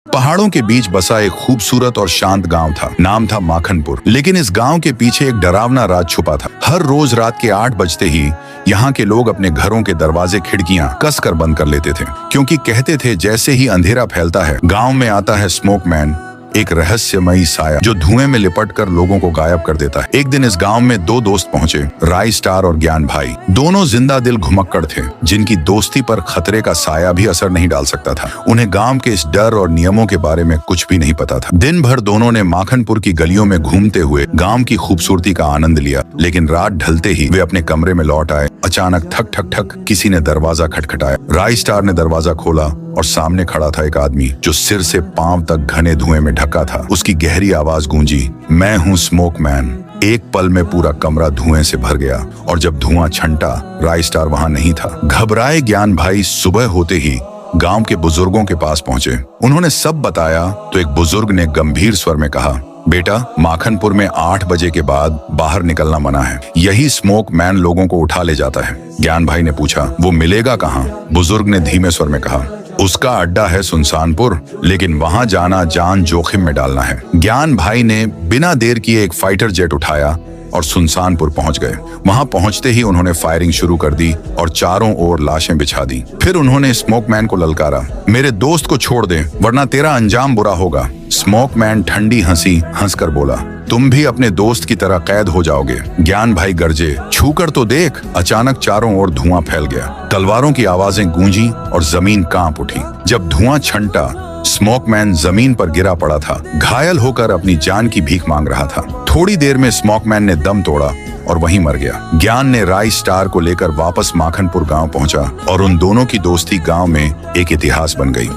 पहाड़ों के बीच बसा एक खूबसूरत और शांत गांव था। नाम था माखनपुर। लेकिन इस गांव के पीछे एक डरावना राज छुपा था। हर रोज रात के 8 बजते ही यहाँ के लोग अपने घरों के दरवाजे खिड़कियां कसकर बंद कर लेते थे, क्योंकि कहते थे जैसे ही अंधेरा फैलता है गांव में आता है स्मोकमैन, एक रहस्यमयी साया जो धुएं में लिपटकर लोगों को गायब कर देता है। एक दिन इस गांव में 2 दोस्त पहुंचे, राय स्टार और ज्ञान भाई। दोनों जिंदा दिल घुमक्कड़ थे, जिनकी दोस्ती पर खतरे का साया भी असर नहीं डाल सकता था। उन्हें गांव के इस डर और नियमों के बारे में कुछ भी नहीं पता था। दिन भर दोनों ने माखनपुर की गलियों में घूमते हुए गांव की खूबसूरती का आनंद लिया। लेकिन रात ढलते ही वे अपने कमरे में लौट आए। अचानक ठक ठक ठक किसी ने दरवाजा खटखटाया। राय स्टार ने दरवाजा खोला और सामने खड़ा था एक आदमी जो सिर से पांव तक घने धुएं में ढका था। उसकी गहरी आवाज गूंजी, मैं हूँ स्मोकमैन। एक पल में पूरा कमरा धुएं से भर गया और जब धुआं छंटा, राय स्टार वहां नहीं था। घबराए ज्ञान भाई सुबह होते ही गांव के बुजुर्गों के पास पहुंचे। उन्होंने सब बताया तो एक बुजुर्ग ने गंभीर स्वर में कहा, बेटा, माखनपुर में 8 बजे के बाद बाहर निकलना मना है। यही स्मोकमैन लोगों को उठा ले जाता है। ज्ञान भाई ने पूछा, वो मिलेगा कहाँ? बुजुर्ग ने धीमे स्वर में कहा, उसका अड्डा है सुनसानपुर, लेकिन वहां जाना जान जोखिम में डालना है। ज्ञान भाई ने बिना देर किए एक फाइटर जेट उठाया और सुनसानपुर पहुंच गए। वहां पहुंचते ही उन्होंने फायरिंग शुरू कर दी और चारों ओर लाशें बिछा दी। फिर उन्होंने स्मोकमैन को ललकारा, मेरे दोस्त को छोड़ दे वरना तेरा अंजाम बुरा होगा। स्मोकमैन ठंडी हंसी हंसकर बोला, तुम भी अपने दोस्त की तरह कैद हो जाओगे। ज्ञान भाई गरजे, छूकर तो देख। अचानक चारों ओर धुआं फैल गया, तलवारों की आवाजें गूंजी और जमीन कांप उठी। जब धुआं छंटा, स्मोकमैन जमीन पर गिरा पड़ा था, घायल होकर अपनी जान की भीख मांग रहा था। थोड़ी देर में स्मोकमैन ने दम तोड़ा और वहीं मर गया। ज्ञान ने राय स्टार को लेकर वापस माखनपुर गांव पहुंचा और उन दोनों की दोस्ती गांव में एक इतिहास बन गई।